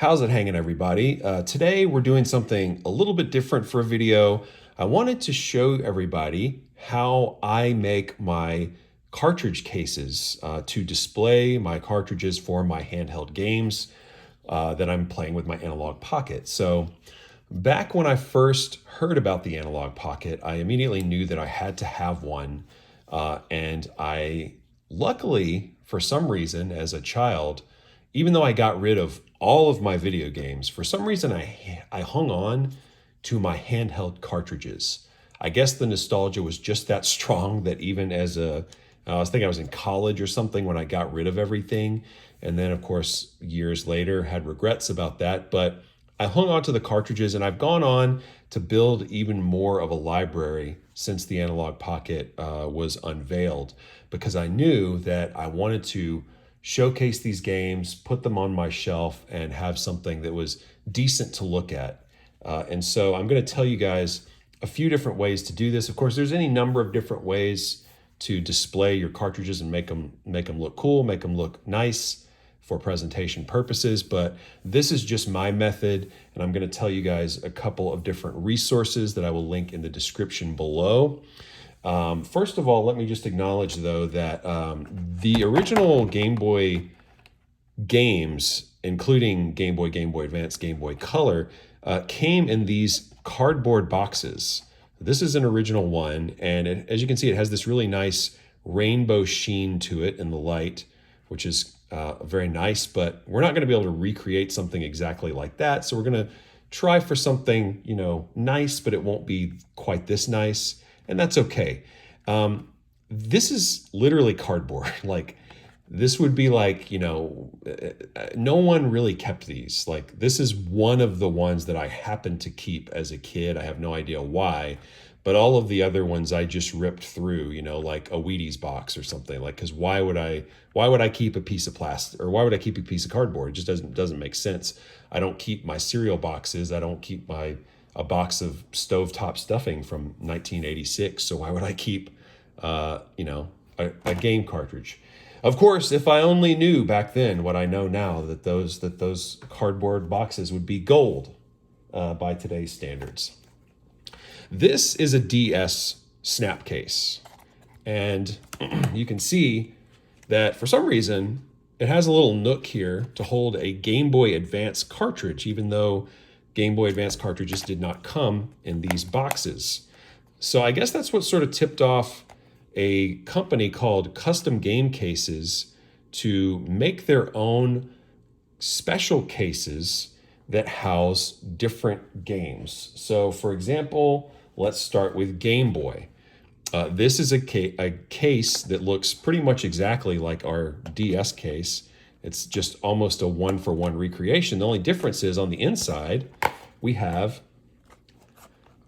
How's it hanging, everybody? Today we're doing something a little bit different for a video. I wanted to show everybody how I make my cartridge cases to display my cartridges for my handheld games that I'm playing with my Analogue Pocket. So back when I first heard about the Analogue Pocket, I immediately knew that I had to have one. And I, luckily, for some reason, as a child, even though I got rid of all of my video games, for some reason I hung on to my handheld cartridges. I guess the nostalgia was just that strong that even as I was thinking I was in college or something when I got rid of everything. And then, of course, years later, had regrets about that. But I hung on to the cartridges, and I've gone on to build even more of a library since the Analogue Pocket was unveiled, because I knew that I wanted to showcase these games, put them on my shelf, and have something that was decent to look at. And so I'm going to tell you guys a few different ways to do this. Of course, there's any number of different ways to display your cartridges and make them look cool, make them look nice for presentation purposes, but this is just my method, and I'm going to tell you guys a couple of different resources that I will link in the description below. First of all, let me just acknowledge, though, that the original Game Boy games, including Game Boy, Game Boy Advance, Game Boy Color, came in these cardboard boxes. This is an original one, and as you can see, it has this really nice rainbow sheen to it in the light, which is very nice, but we're not going to be able to recreate something exactly like that. So we're going to try for something, nice, but it won't be quite this nice. And that's okay. This is literally cardboard. Like, this would be like, no one really kept these. Like, this is one of the ones that I happened to keep as a kid. I have no idea why, but all of the other ones I just ripped through, like a Wheaties box or something. Like, because why would I keep a piece of plastic, or why would I keep a piece of cardboard? It just doesn't make sense. I don't keep my cereal boxes. I don't keep a box of stovetop stuffing from 1986. So why would I keep, a game cartridge? Of course, if I only knew back then what I know now, that those cardboard boxes would be gold by today's standards. This is a DS snap case, and you can see that for some reason it has a little nook here to hold a Game Boy Advance cartridge, even though Game Boy Advance cartridges did not come in these boxes. So I guess that's what sort of tipped off a company called Custom Game Cases to make their own special cases that house different games. So for example, let's start with Game Boy. This is a case that looks pretty much exactly like our DS case. It's just almost a one-for-one recreation. The only difference is on the inside, we have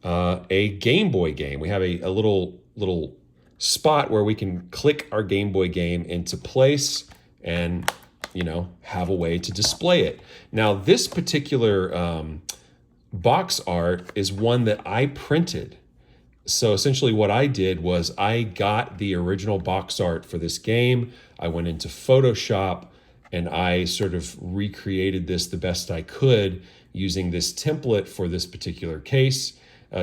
a Game Boy game. We have a little spot where we can click our Game Boy game into place and, have a way to display it. Now, this particular box art is one that I printed. So essentially what I did was I got the original box art for this game. I went into Photoshop and I sort of recreated this the best I could using this template for this particular case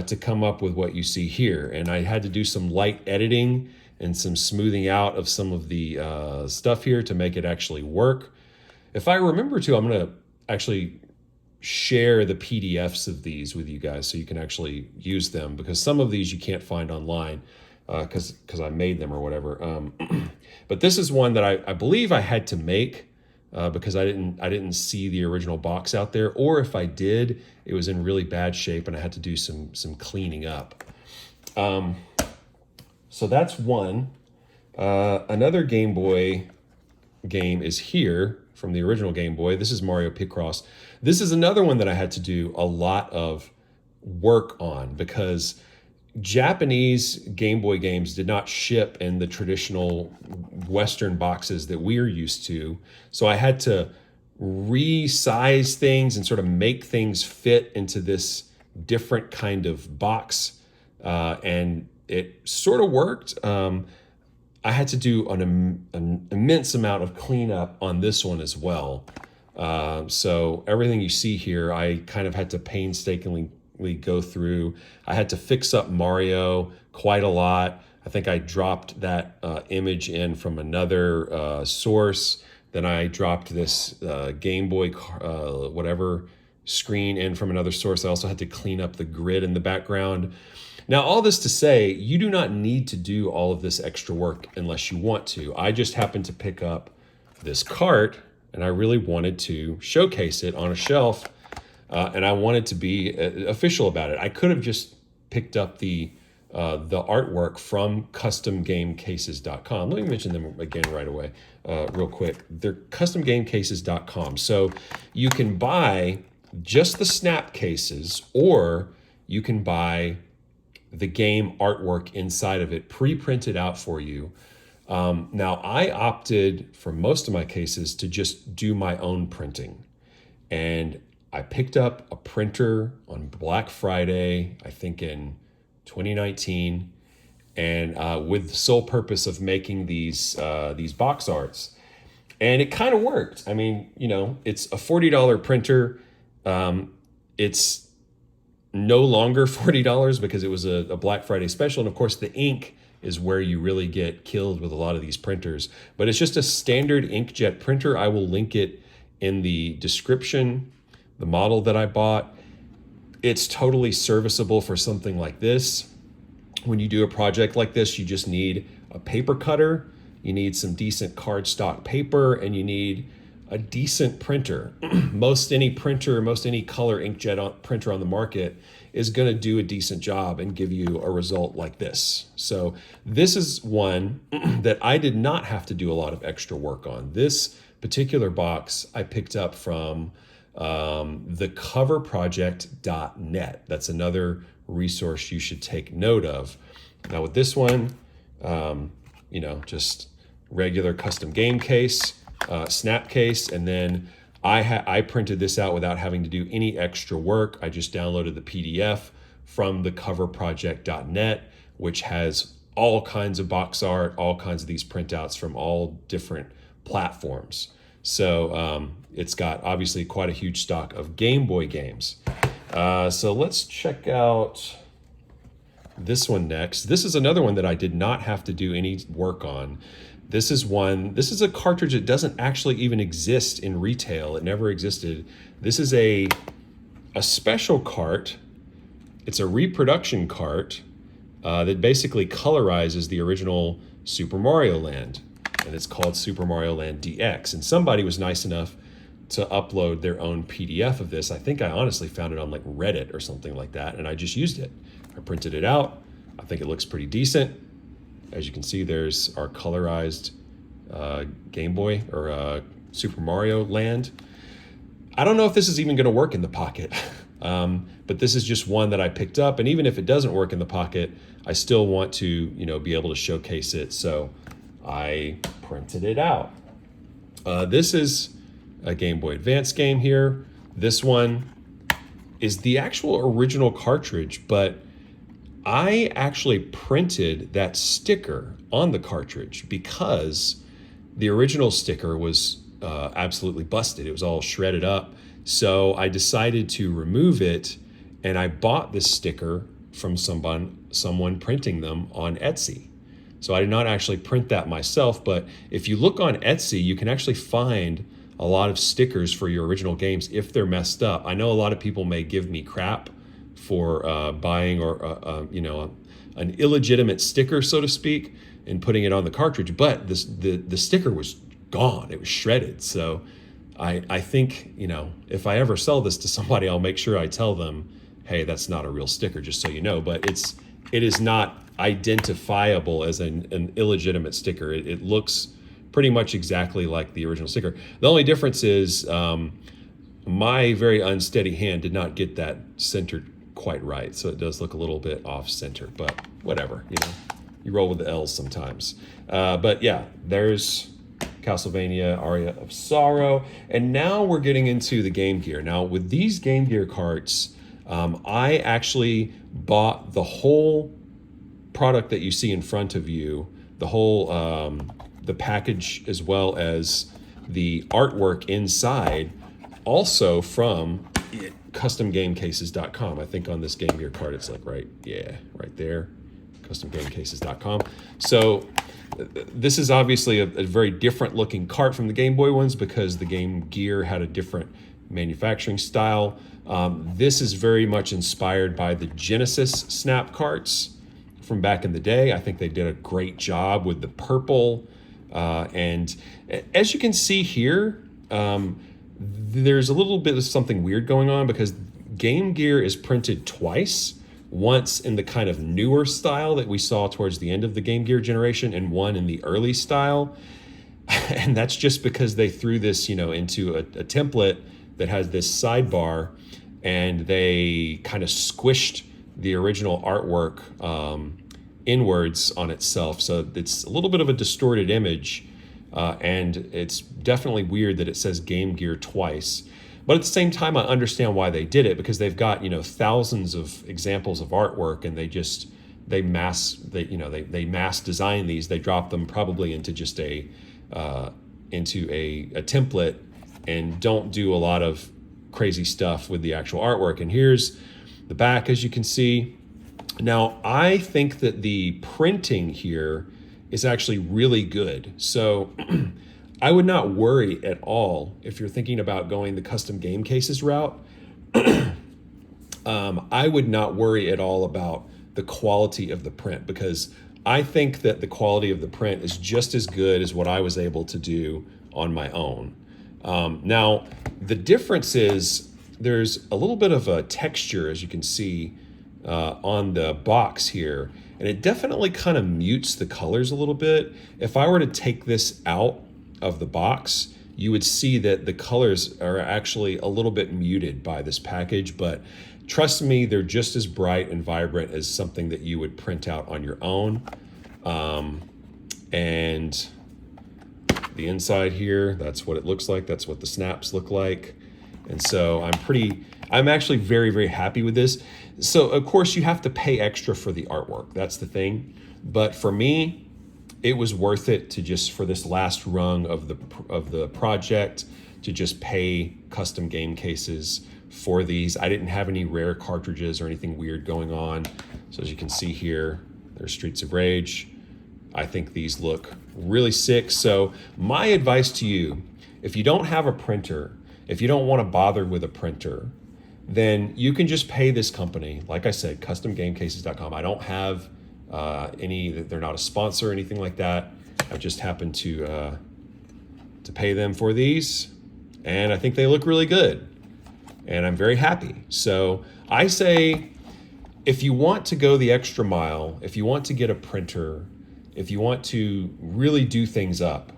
to come up with what you see here. And I had to do some light editing and some smoothing out of some of the stuff here to make it actually work. If I remember to, I'm going to actually share the PDFs of these with you guys so you can actually use them, because some of these you can't find online because I made them or whatever. But this is one that I believe I had to make because I didn't see the original box out there, or if I did, it was in really bad shape and I had to do some cleaning up. So that's one. Another Game Boy game is here from the original Game Boy. This is Mario Picross. This is another one that I had to do a lot of work on because Japanese Game Boy games did not ship in the traditional Western boxes that we're used to. So I had to resize things and sort of make things fit into this different kind of box. And it sort of worked. I had to do an immense amount of cleanup on this one as well. So everything you see here, I kind of had to painstakingly go through. I had to fix up Mario quite a lot. I think I dropped that image in from another source. Then I dropped this Game Boy whatever screen in from another source. I also had to clean up the grid in the background. Now, all this to say, you do not need to do all of this extra work unless you want to. I just happened to pick up this cart, and I really wanted to showcase it on a shelf, and I wanted to be official about it. I could have just picked up the artwork from customgamecases.com. Let me mention them again right away, real quick. They're customgamecases.com. So you can buy just the snap cases, or you can buy the game artwork inside of it pre-printed out for you. Now, I opted for most of my cases to just do my own printing. And I picked up a printer on Black Friday, I think in 2019, and with the sole purpose of making these box arts. And it kind of worked. I mean, you know, it's a $40 printer. It's no longer $40 because it was a Black Friday special. And of course, the ink is where you really get killed with a lot of these printers. But it's just a standard inkjet printer. I will link it in the description, the model that I bought. It's totally serviceable for something like this. When you do a project like this, you just need a paper cutter, you need some decent cardstock paper, and you need a decent printer. Most any printer, most any color inkjet printer on the market is going to do a decent job and give you a result like this. So this is one that I did not have to do a lot of extra work on. This particular box I picked up from thecoverproject.net. That's another resource you should take note of. Now with this one, you know, just regular custom game case, snap case, and then I printed this out without having to do any extra work. I just downloaded the PDF from thecoverproject.net, which has all kinds of box art, all kinds of these printouts from all different platforms. So it's got obviously quite a huge stock of Game Boy games. So let's check out this one next. This is another one that I did not have to do any work on. This is a cartridge that doesn't actually even exist in retail. It never existed. This is a special cart. It's a reproduction cart that basically colorizes the original Super Mario Land. And it's called Super Mario Land DX. And somebody was nice enough to upload their own PDF of this. I think I honestly found it on like Reddit or something like that, and I just used it. I printed it out. I think it looks pretty decent. As you can see, there's our colorized Game Boy or Super Mario Land. I don't know if this is even going to work in the Pocket, but this is just one that I picked up. And even if it doesn't work in the Pocket, I still want to, you know, be able to showcase it. So I printed it out. This is a Game Boy Advance game here. This one is the actual original cartridge, but I actually printed that sticker on the cartridge because the original sticker was absolutely busted. It was all shredded up. So I decided to remove it, and I bought this sticker from someone printing them on Etsy. So I did not actually print that myself, but if you look on Etsy, you can actually find a lot of stickers for your original games if they're messed up. I know a lot of people may give me crap for buying or you know, an illegitimate sticker, so to speak, and putting it on the cartridge, but the sticker was gone. It was shredded. So I think, you know, if I ever sell this to somebody, I'll make sure I tell them, hey, that's not a real sticker, just so you know. But it is not identifiable as an illegitimate sticker. It looks pretty much exactly like the original sticker. The only difference is my very unsteady hand did not get that centered quite right, so it does look a little bit off center, but whatever, you know, you roll with the L's sometimes. But yeah, there's Castlevania Aria of Sorrow, and now we're getting into the Game Gear. Now with these Game Gear carts, I actually bought the whole product that you see in front of you, the whole the package as well as the artwork inside also from customgamecases.com. I think on this Game Gear card, it's like right there, customgamecases.com. So this is obviously a very different looking cart from the Game Boy ones because the Game Gear had a different manufacturing style. This is very much inspired by the Genesis snap carts from back in the day. I think they did a great job with the purple. And as you can see here, there's a little bit of something weird going on because Game Gear is printed twice. Once in the kind of newer style that we saw towards the end of the Game Gear generation, and one in the early style. And that's just because they threw this, into a template that has this sidebar, and they kind of squished the original artwork inwards on itself. So it's a little bit of a distorted image, and it's definitely weird that it says Game Gear twice. But at the same time, I understand why they did it, because they've got, thousands of examples of artwork, and they mass design these. They drop them probably into just a template and don't do a lot of crazy stuff with the actual artwork. And here's the back, as you can see. Now, I think that the printing here is actually really good. So I would not worry at all if you're thinking about going the custom game cases route. I would not worry at all about the quality of the print, because I think that the quality of the print is just as good as what I was able to do on my own. Now, the difference is there's a little bit of a texture, as you can see on the box here, and it definitely kind of mutes the colors a little bit. If I were to take this out of the box, you would see that the colors are actually a little bit muted by this package, but trust me, they're just as bright and vibrant as something that you would print out on your own. And the inside here, that's what it looks like. That's what the snaps look like. And so I'm actually very, very happy with this. So of course you have to pay extra for the artwork. That's the thing. But for me, it was worth it to just, for this last rung of the project, to just pay Custom Game Cases for these. I didn't have any rare cartridges or anything weird going on. So as you can see here, there's Streets of Rage. I think these look really sick. So my advice to you, if you don't have a printer, if you don't want to bother with a printer, then you can just pay this company. Like I said, customgamecases.com. I don't have they're not a sponsor or anything like that. I just happened to pay them for these, and I think they look really good, and I'm very happy. So I say, if you want to go the extra mile, if you want to get a printer, if you want to really do things up,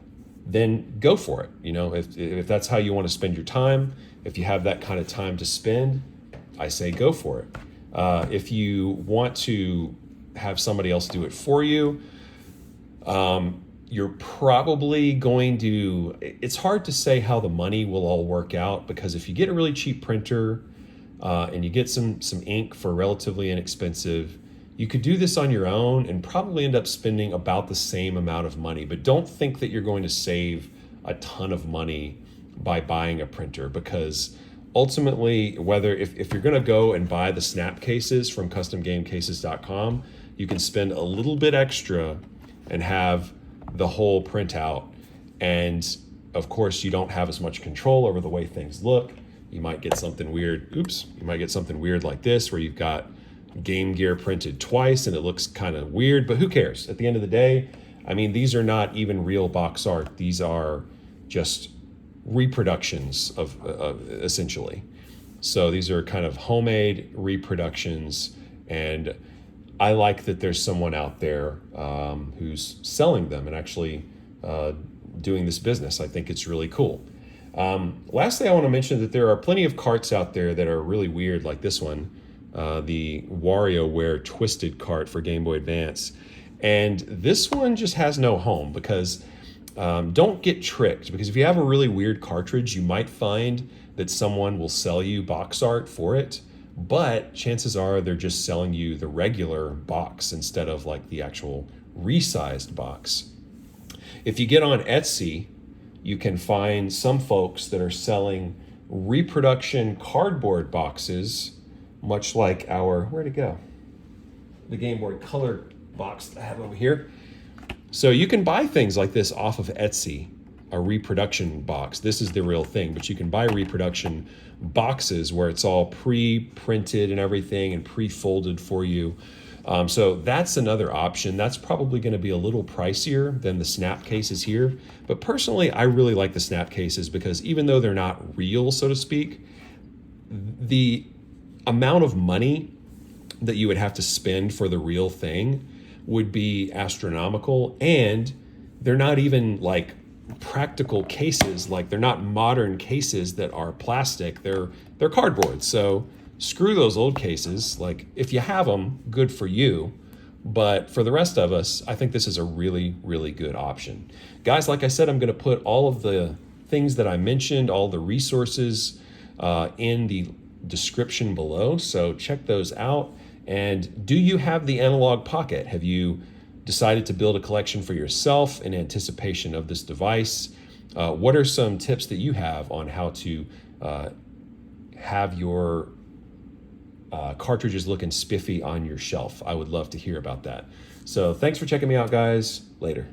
then go for it. If that's how you want to spend your time, if you have that kind of time to spend, I say go for it. If you want to have somebody else do it for you, you're probably going to, it's hard to say how the money will all work out, because if you get a really cheap printer and you get some ink for relatively inexpensive, you could do this on your own and probably end up spending about the same amount of money. But don't think that you're going to save a ton of money by buying a printer, because ultimately, if you're going to go and buy the snap cases from customgamecases.com, you can spend a little bit extra and have the whole printout. And of course, you don't have as much control over the way things look. You might get something weird. You might get something weird like this, where you've got Game Gear printed twice and it looks kind of weird, but who cares? At the end of the day, I mean, these are not even real box art. These are just reproductions of essentially. So these are kind of homemade reproductions, and I like that there's someone out there who's selling them and actually doing this business. I think it's really cool. Lastly, I want to mention that there are plenty of carts out there that are really weird, like this one, the WarioWare Twisted cart for Game Boy Advance. And this one just has no home, because don't get tricked, because if you have a really weird cartridge, you might find that someone will sell you box art for it, but chances are they're just selling you the regular box instead of like the actual resized box. If you get on Etsy, you can find some folks that are selling reproduction cardboard boxes, much like our, where'd it go? The Game Boy Color box that I have over here. So you can buy things like this off of Etsy, a reproduction box. This is the real thing, but you can buy reproduction boxes where it's all pre-printed and everything and pre-folded for you. So that's another option. That's probably going to be a little pricier than the snap cases here. But personally, I really like the snap cases because even though they're not real, so to speak, the amount of money that you would have to spend for the real thing would be astronomical, and they're not even like practical cases. Like, they're not modern cases that are plastic, they're cardboard. So screw those old cases. Like, if you have them, good for you, but for the rest of us, I think this is a really, really good option. Guys, like I said, I'm going to put all of the things that I mentioned, all the resources in the description below, so check those out. And do you have the Analogue Pocket? Have you decided to build a collection for yourself in anticipation of this device? What are some tips that you have on how to have your cartridges looking spiffy on your shelf? I would love to hear about that. So thanks for checking me out, guys. Later.